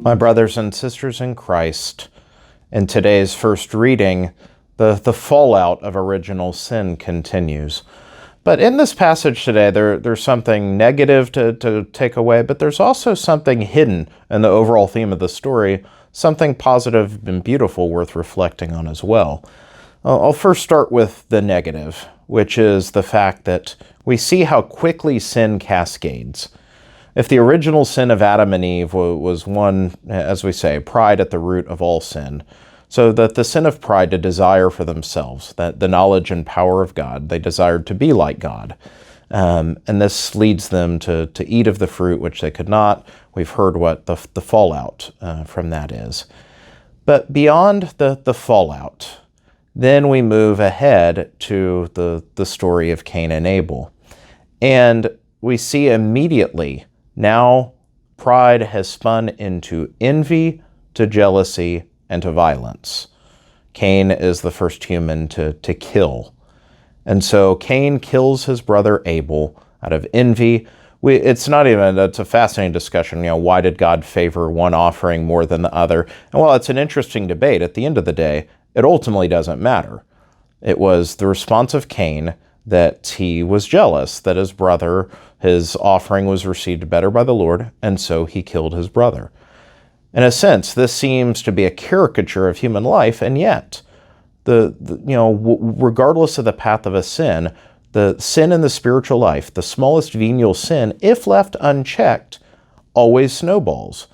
My brothers and sisters in Christ, in today's first reading, the fallout of original sin continues. But in this passage today, there's something negative to take away, but there's also something hidden in the overall theme of the story, something positive and beautiful worth reflecting on as well. I'll first start with the negative, which is the fact that we see how quickly sin cascades. If the original sin of Adam and Eve was one, as we say, pride at the root of all sin, so that the sin of pride, a desire for themselves, that the knowledge and power of God, they desired to be like God. And this leads them to eat of the fruit which they could not. We've heard what the fallout from that is. But beyond the fallout, then we move ahead to the story of Cain and Abel. And we see immediately now pride has spun into envy, to jealousy, and to violence. Cain is the first human to kill. And so Cain kills his brother Abel out of envy. It's a fascinating discussion. Why did God favor one offering more than the other? And while it's an interesting debate, at the end of the day, it ultimately doesn't matter. It was the response of Cain that he was jealous that his offering was received better by the Lord, and so he killed his brother. In a sense, this seems to be a caricature of human life, and yet, regardless of the path of a sin, the sin in the spiritual life, the smallest venial sin, if left unchecked, always snowballs.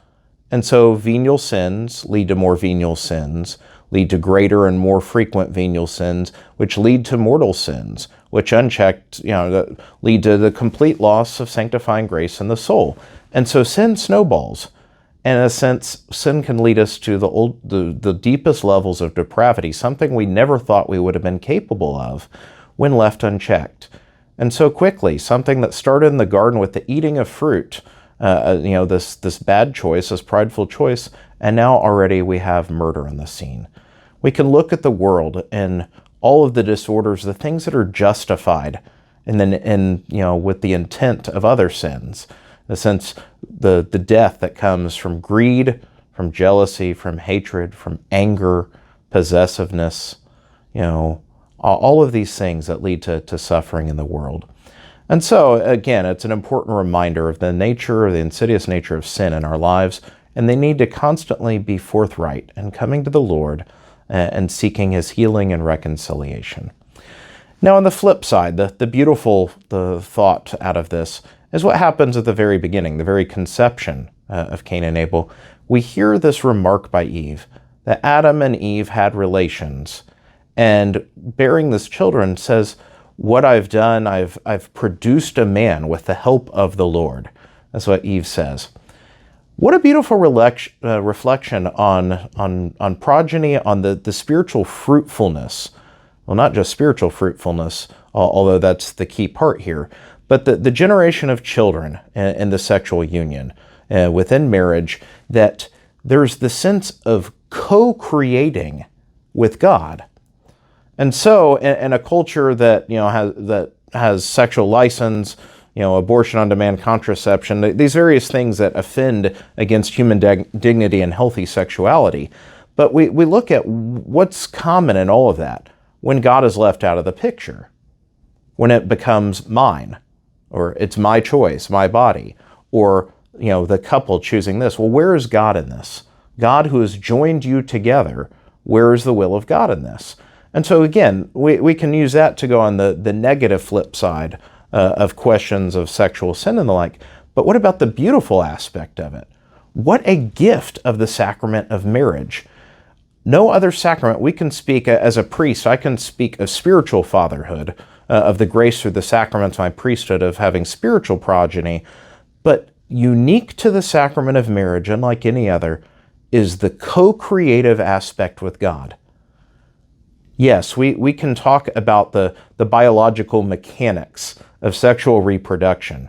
And so venial sins lead to more venial sins, lead to greater and more frequent venial sins, which lead to mortal sins, which unchecked, lead to the complete loss of sanctifying grace in the soul. And so sin snowballs. And in a sense, sin can lead us to the deepest levels of depravity, something we never thought we would have been capable of when left unchecked. And so quickly, something that started in the garden with the eating of fruit, this bad choice, this prideful choice, and now already we have murder in the scene. We can look at the world and all of the disorders, the things that are justified, and then with the intent of other sins. In a sense, the death that comes from greed, from jealousy, from hatred, from anger, possessiveness, all of these things that lead to suffering in the world. And so, again, it's an important reminder of the insidious nature of sin in our lives, and they need to constantly be forthright and coming to the Lord and seeking his healing and reconciliation. Now, on the flip side, the beautiful thought out of this is what happens at the very beginning, the very conception of Cain and Abel. We hear this remark by Eve, that Adam and Eve had relations, and bearing this children says, what I've done, I've produced a man with the help of the Lord. That's what Eve says. What a beautiful reflection on progeny, on the spiritual fruitfulness. Well, not just spiritual fruitfulness, although that's the key part here, but the generation of children in the sexual union within marriage, that there's the sense of co-creating with God. And so in a culture that has sexual license, abortion on demand, contraception, these various things that offend against human dignity and healthy sexuality. But we look at what's common in all of that when God is left out of the picture, when it becomes mine, or it's my choice, my body, or the couple choosing this. Well, where is God in this? God who has joined you together, where is the will of God in this? And so again, we can use that to go on the negative flip side of questions of sexual sin and the like. But what about the beautiful aspect of it? What a gift of the sacrament of marriage. No other sacrament, we can speak as a priest, I can speak of spiritual fatherhood, of the grace through the sacraments, my priesthood, of having spiritual progeny. But unique to the sacrament of marriage, unlike any other, is the co-creative aspect with God. Yes, we can talk about the biological mechanics of sexual reproduction.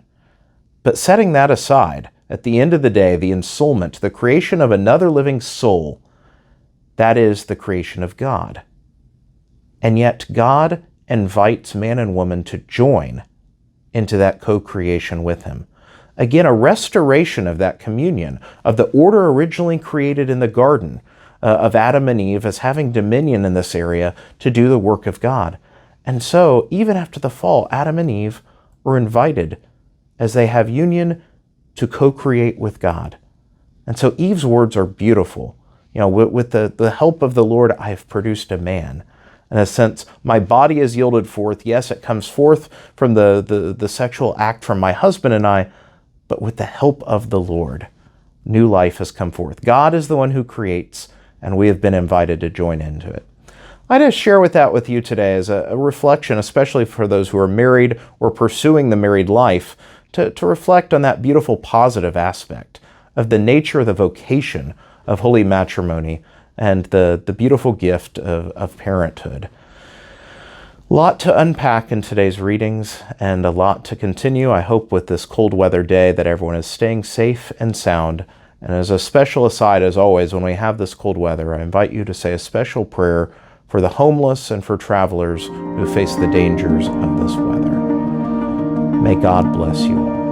But setting that aside, at the end of the day, the ensoulment, the creation of another living soul, that is the creation of God. And yet God invites man and woman to join into that co-creation with him. Again, a restoration of that communion, of the order originally created in the garden, of Adam and Eve as having dominion in this area to do the work of God. And so, even after the fall, Adam and Eve were invited, as they have union, to co-create with God. And so Eve's words are beautiful. With the help of the Lord, I have produced a man. In a sense, my body is yielded forth. Yes, it comes forth from the sexual act from my husband and I, but with the help of the Lord, new life has come forth. God is the one who creates, and we have been invited to join into it. I just share with you today as a reflection, especially for those who are married or pursuing the married life, to reflect on that beautiful positive aspect of the nature, the vocation of holy matrimony, and the beautiful gift of parenthood. A lot to unpack in today's readings and a lot to continue. I hope with this cold weather day that everyone is staying safe and sound. And as a special aside, as always, when we have this cold weather, I invite you to say a special prayer for the homeless and for travelers who face the dangers of this weather. May God bless you all.